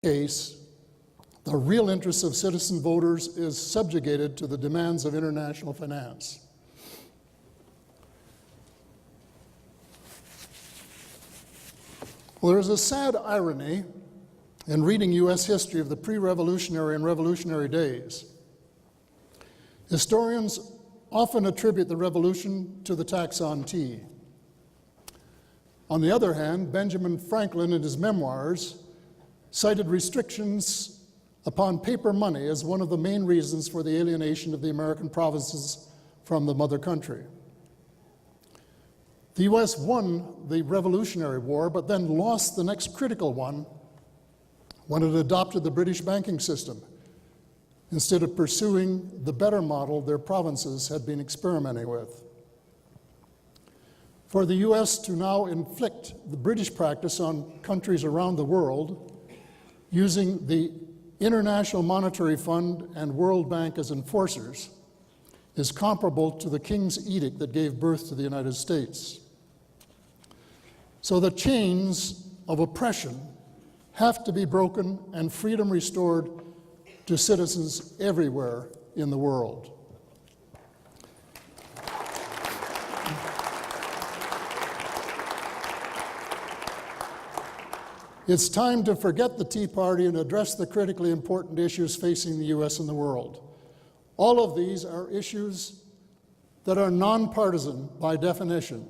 case, the real interests of citizen voters is subjugated to the demands of international finance. Well, there's a sad irony in reading U.S. history of the pre-revolutionary and revolutionary days. Historians often attribute the revolution to the tax on tea. On the other hand, Benjamin Franklin in his memoirs cited restrictions upon paper money as one of the main reasons for the alienation of the American provinces from the mother country. The U.S. won the Revolutionary War, but then lost the next critical one when it adopted the British banking system, instead of pursuing the better model their provinces had been experimenting with. For the U.S. to now inflict the British practice on countries around the world, using the International Monetary Fund and World Bank as enforcers, is comparable to the King's Edict that gave birth to the United States. So the chains of oppression have to be broken and freedom restored to citizens everywhere in the world. It's time to forget the Tea Party and address the critically important issues facing the U.S. and the world. All of these are issues that are nonpartisan by definition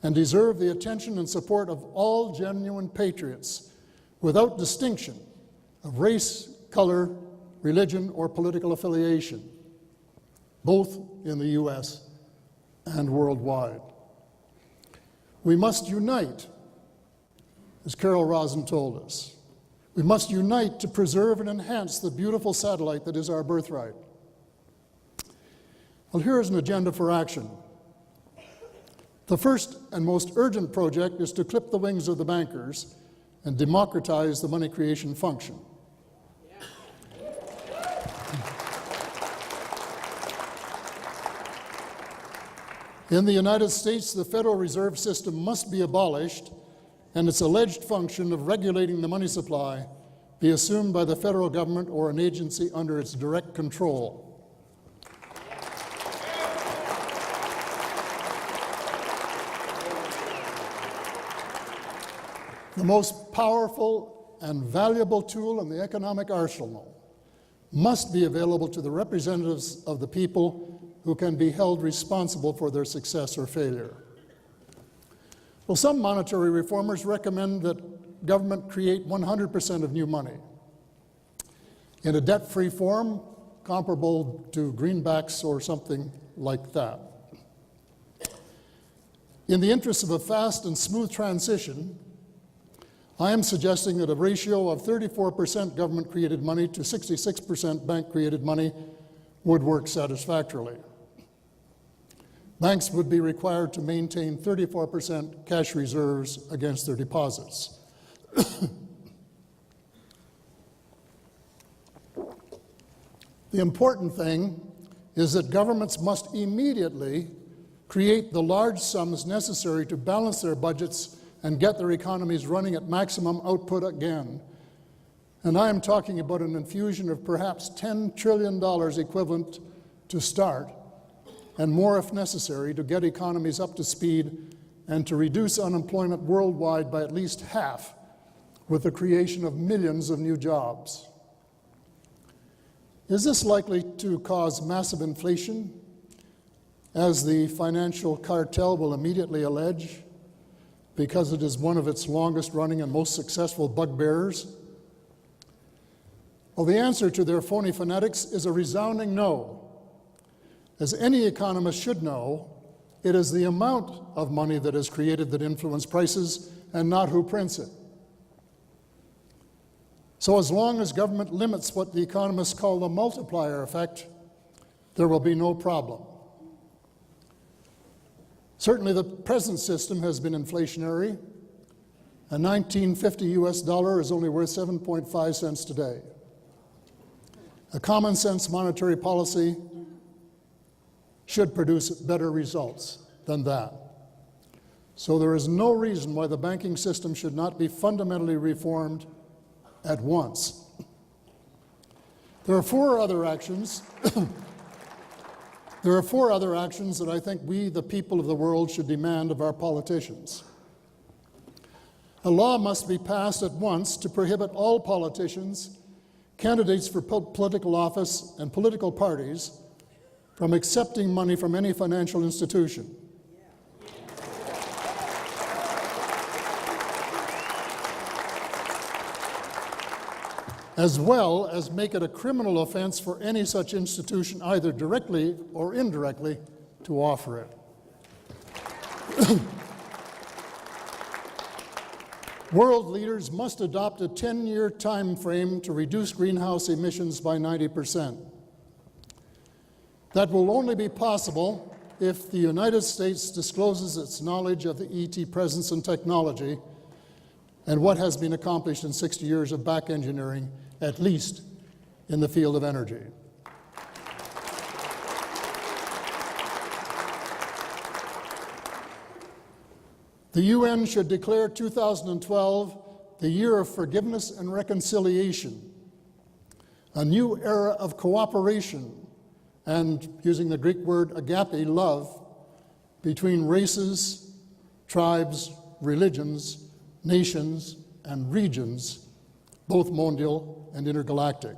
and deserve the attention and support of all genuine patriots without distinction of race, color, religion, or political affiliation, both in the U.S. and worldwide. We must unite, as Carol Rosin told us. We must unite to preserve and enhance the beautiful satellite that is our birthright. Well, here is an agenda for action. The first and most urgent project is to clip the wings of the bankers and democratize the money creation function. In the United States, the Federal Reserve System must be abolished and its alleged function of regulating the money supply be assumed by the federal government or an agency under its direct control. The most powerful and valuable tool in the economic arsenal must be available to the representatives of the people who can be held responsible for their success or failure. Well, some monetary reformers recommend that government create 100% of new money in a debt-free form comparable to greenbacks or something like that. In the interest of a fast and smooth transition, I am suggesting that a ratio of 34% government-created money to 66% bank-created money would work satisfactorily. Banks would be required to maintain 34% cash reserves against their deposits. The important thing is that governments must immediately create the large sums necessary to balance their budgets and get their economies running at maximum output again. And I am talking about an infusion of perhaps $10 trillion equivalent to start, and more if necessary, to get economies up to speed and to reduce unemployment worldwide by at least half with the creation of millions of new jobs. Is this likely to cause massive inflation, as the financial cartel will immediately allege, because it is one of its longest-running and most successful bugbearers? Well, the answer to their phony phonetics is a resounding no. As any economist should know, it is the amount of money that is created that influences prices and not who prints it. So as long as government limits what the economists call the multiplier effect, there will be no problem. Certainly the present system has been inflationary. A 1950 US dollar is only worth 7.5 cents today. A common sense monetary policy should produce better results than that. So there is no reason why the banking system should not be fundamentally reformed at once. There are four other actions that I think we, the people of the world, should demand of our politicians. A law must be passed at once to prohibit all politicians, candidates for political office, and political parties from accepting money from any financial institution. As well as make it a criminal offense for any such institution, either directly or indirectly, to offer it. World leaders must adopt a 10-year time frame to reduce greenhouse emissions by 90%. That will only be possible if the United States discloses its knowledge of the ET presence and technology and what has been accomplished in 60 years of back engineering, at least in the field of energy. The UN should declare 2012 the year of forgiveness and reconciliation, a new era of cooperation and, using the Greek word agape, love, between races, tribes, religions, nations, and regions, both mondial and intergalactic.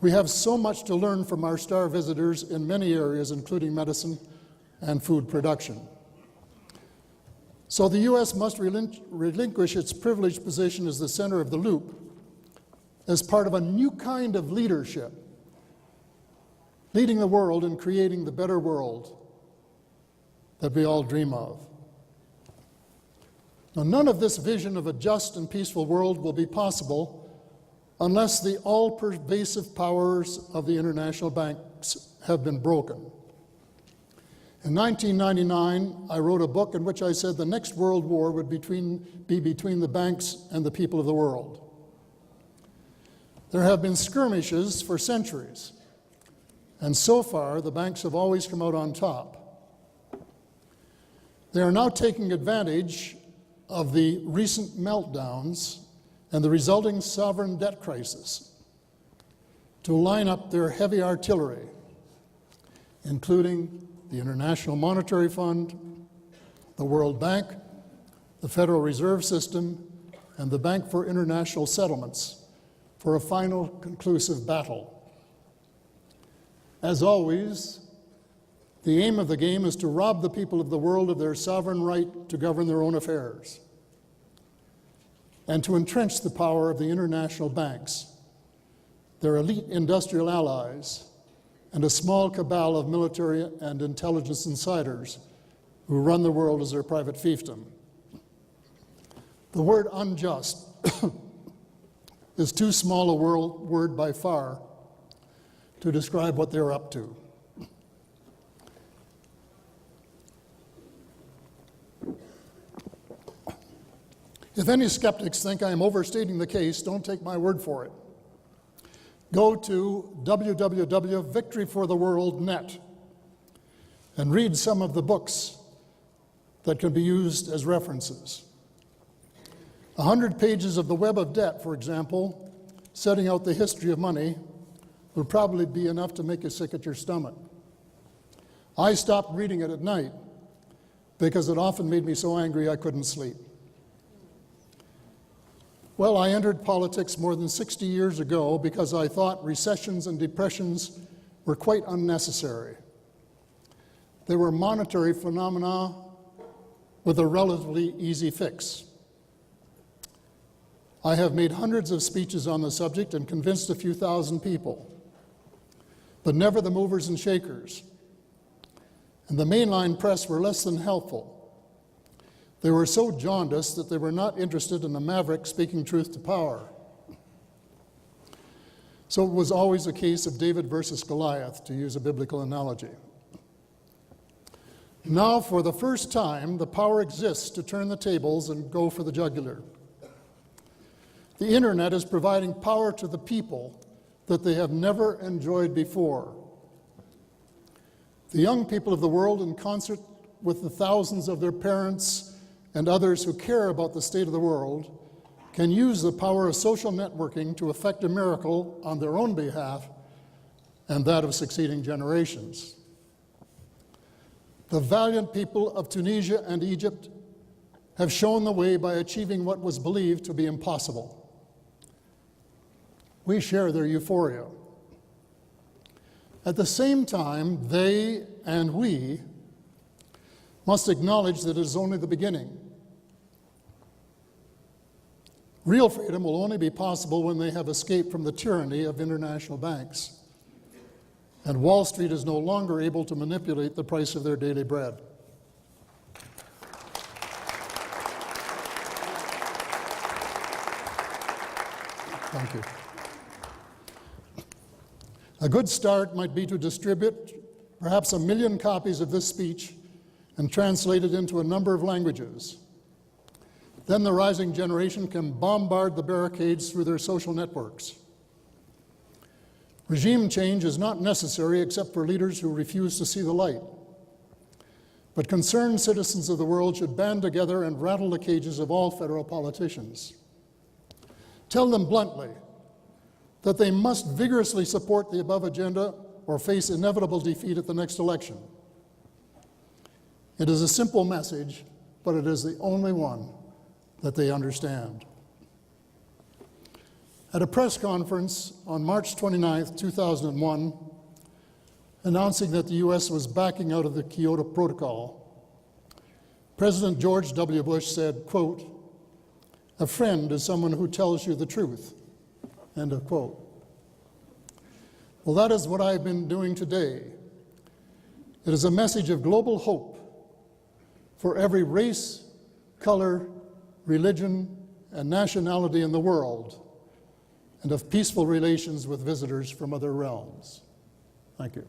We have so much to learn from our star visitors in many areas, including medicine and food production. So the U.S. must relinquish its privileged position as the center of the loop as part of a new kind of leadership, leading the world in creating the better world that we all dream of. Now, none of this vision of a just and peaceful world will be possible unless the all-pervasive powers of the international banks have been broken. In 1999, I wrote a book in which I said the next world war would be between the banks and the people of the world. There have been skirmishes for centuries, and so far the banks have always come out on top. They are now taking advantage of the recent meltdowns and the resulting sovereign debt crisis to line up their heavy artillery, including the International Monetary Fund, the World Bank, the Federal Reserve System, and the Bank for International Settlements for a final conclusive battle. As always, the aim of the game is to rob the people of the world of their sovereign right to govern their own affairs and to entrench the power of the international banks, their elite industrial allies, and a small cabal of military and intelligence insiders who run the world as their private fiefdom. The word unjust is too small a word by far to describe what they're up to. If any skeptics think I am overstating the case, don't take my word for it. Go to www.victoryfortheworld.net and read some of the books that can be used as references. 100 pages of The Web of Debt, for example, setting out the history of money, would probably be enough to make you sick at your stomach. I stopped reading it at night because it often made me so angry I couldn't sleep. Well, I entered politics more than 60 years ago because I thought recessions and depressions were quite unnecessary. They were monetary phenomena with a relatively easy fix. I have made hundreds of speeches on the subject and convinced a few thousand people, but never the movers and shakers. And the mainline press were less than helpful. They were so jaundiced that they were not interested in a maverick speaking truth to power. So it was always a case of David versus Goliath, to use a biblical analogy. Now, for the first time, the power exists to turn the tables and go for the jugular. The internet is providing power to the people that they have never enjoyed before. The young people of the world, in concert with the thousands of their parents and others who care about the state of the world, can use the power of social networking to effect a miracle on their own behalf and that of succeeding generations. The valiant people of Tunisia and Egypt have shown the way by achieving what was believed to be impossible. We share their euphoria. At the same time, they and we must acknowledge that it is only the beginning. Real freedom will only be possible when they have escaped from the tyranny of international banks, and Wall Street is no longer able to manipulate the price of their daily bread. Thank you. A good start might be to distribute perhaps 1 million copies of this speech and translate it into a number of languages. Then the rising generation can bombard the barricades through their social networks. Regime change is not necessary except for leaders who refuse to see the light. But concerned citizens of the world should band together and rattle the cages of all federal politicians. Tell them bluntly that they must vigorously support the above agenda or face inevitable defeat at the next election. It is a simple message, but it is the only one that they understand. At a press conference on March 29, 2001, announcing that the U.S. was backing out of the Kyoto Protocol, President George W. Bush said, quote, "A friend is someone who tells you the truth," end of quote. Well, that is what I've been doing today. It is a message of global hope for every race, color, religion, and nationality in the world, and of peaceful relations with visitors from other realms. Thank you.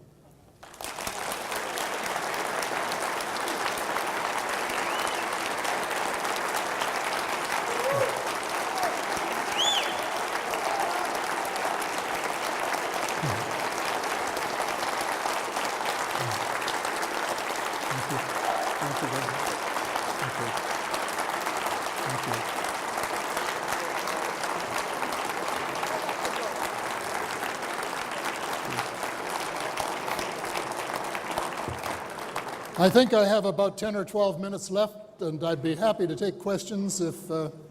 I think I have about 10 or 12 minutes left, and I'd be happy to take questions if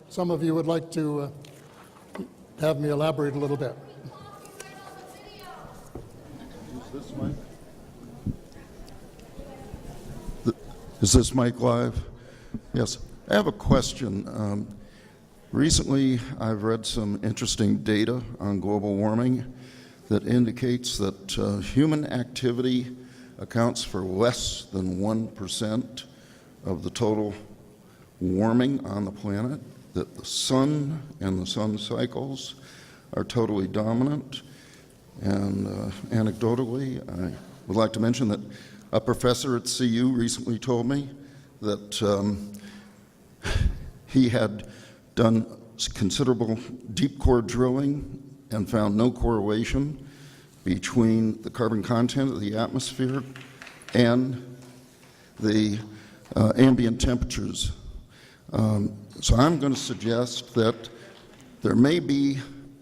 some of you would like to have me elaborate a little bit. Is this mic live? Yes. I have a question. Recently, I've read some interesting data on global warming that indicates that human activity accounts for less than 1% of the total warming on the planet, that the sun and the sun cycles are totally dominant. And anecdotally, I would like to mention that a professor at CU recently told me that he had done considerable deep core drilling and found no correlation between the carbon content of the atmosphere and the ambient temperatures. So I'm going to suggest that there may be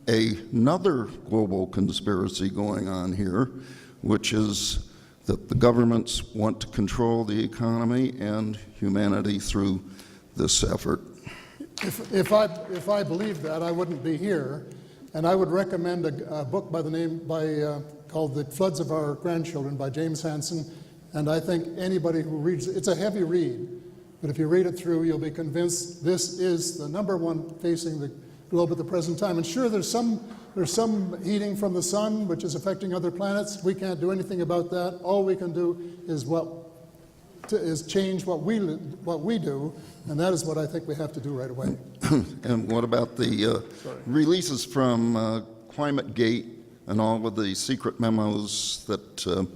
another global conspiracy going on here, which is that the governments want to control the economy and humanity through this effort. If I believed that, I wouldn't be here. And I would recommend a book called The Floods of Our Grandchildren by James Hansen. And I think anybody who reads it, it's a heavy read, but if you read it through, you'll be convinced this is the number one facing the globe at the present time. And sure, there's some heating from the sun, which is affecting other planets. We can't do anything about that. All we can do is change what we do, and that is what I think we have to do right away. And what about the releases from ClimateGate and all of the secret memos that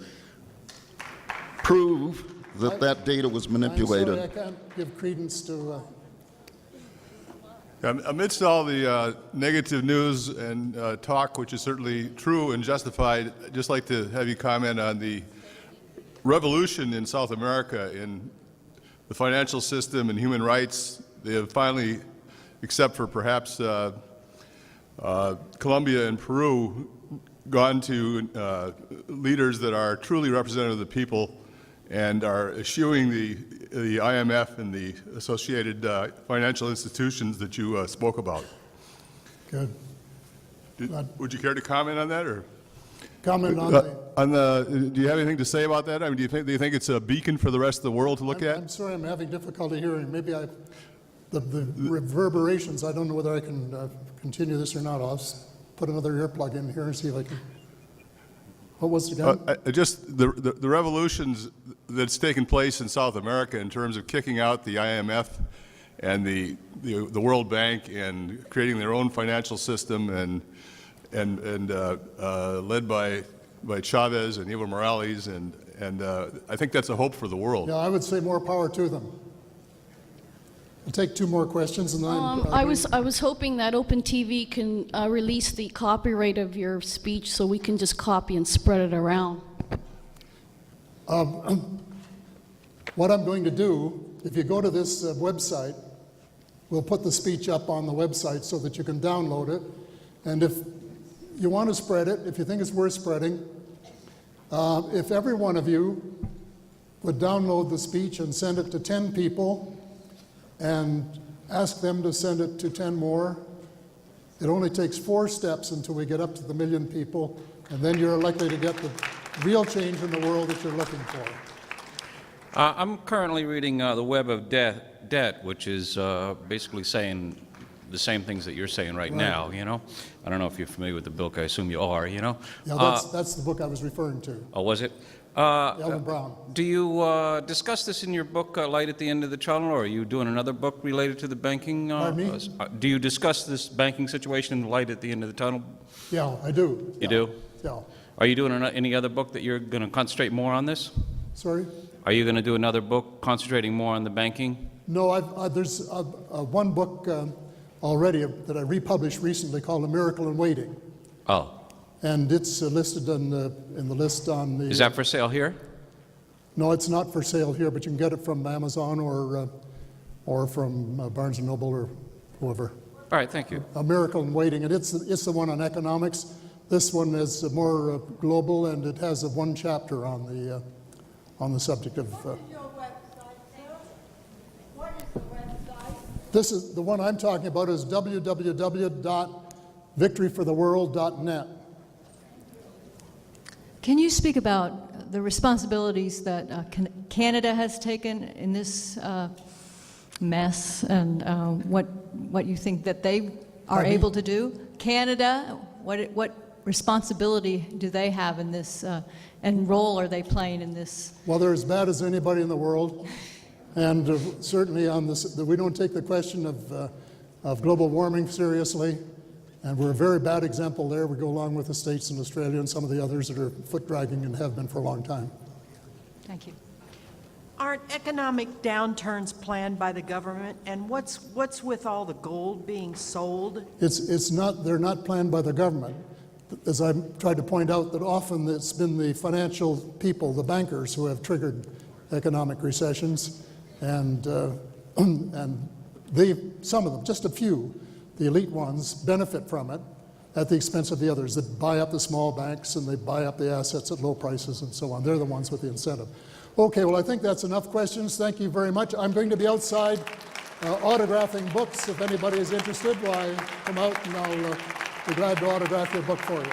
prove that that data was manipulated? I'm sorry, I can't give credence to... Amidst all the negative news and talk, which is certainly true and justified, I'd just like to have you comment on the revolution in South America in the financial system and human rights. They have finally except for perhaps Colombia and Peru, gone to leaders that are truly representative of the people and are eschewing the IMF and the associated financial institutions that you spoke about. Good. Would you care to comment on that, or Comment on do you have anything to say about that? I mean, do you think it's a beacon for the rest of the world to look at? I'm sorry, I'm having difficulty hearing. Maybe the reverberations, I don't know whether I can continue this or not. I'll put another earplug in here and see if I can. What was it again? Just the revolutions that's taken place in South America in terms of kicking out the IMF and the World Bank and creating their own financial system and led by Chavez and Evo Morales, and I think that's a hope for the world. Yeah, I would say more power to them. I'll take two more questions, and then I was hoping that Open TV can release the copyright of your speech so we can just copy and spread it around. what I'm going to do, if you go to this website, we'll put the speech up on the website so that you can download it. And if you want to spread it, if you think it's worth spreading, if every one of you would download the speech and send it to 10 people and ask them to send it to 10 more, it only takes 4 steps until we get up to the 1 million people, and then you're likely to get the real change in the world that you're looking for. I'm currently reading The Web of Debt, which is basically saying the same things that you're saying right now, you know. I don't know if you're familiar with the book. I assume you are, you know. Yeah, that's the book I was referring to. Oh, was it? Ellen Brown. Do you discuss this in your book, Light at the End of the Tunnel, or are you doing another book related to the banking? Pardon me? Do you discuss this banking situation in Light at the End of the Tunnel? Yeah, I do. You do? Yeah. Are you doing any other book that you're going to concentrate more on this? Sorry? Are you going to do another book concentrating more on the banking? No, there's one book already that I republished recently called A Miracle in Waiting. Oh. And it's listed in the list on the... Is that for sale here? No, it's not for sale here, but you can get it from Amazon or from Barnes & Noble or whoever. All right, thank you. A Miracle in Waiting, and it's the one on economics. This one is more global, and it has one chapter on the subject of... What is your website, sir? What is the website? This is the one I'm talking about is www.victoryfortheworld.net. Can you speak about the responsibilities that Canada has taken in this mess, and what you think that they are able to do? Canada, what responsibility do they have in this, and role are they playing in this? Well, they're as bad as anybody in the world, and certainly on this, we don't take the question of global warming seriously. And we're a very bad example there. We go along with the States and Australia and some of the others that are foot-dragging and have been for a long time. Thank you. Aren't economic downturns planned by the government? And what's with all the gold being sold? It's not, they're not planned by the government. As I tried to point out, that often it's been the financial people, the bankers, who have triggered economic recessions. And some of them, just a few, the elite ones, benefit from it at the expense of the others that buy up the small banks and they buy up the assets at low prices and so on. They're the ones with the incentive. Okay, well, I think that's enough questions. Thank you very much. I'm going to be outside autographing books. If anybody is interested, why come out and I'll be glad to autograph your book for you.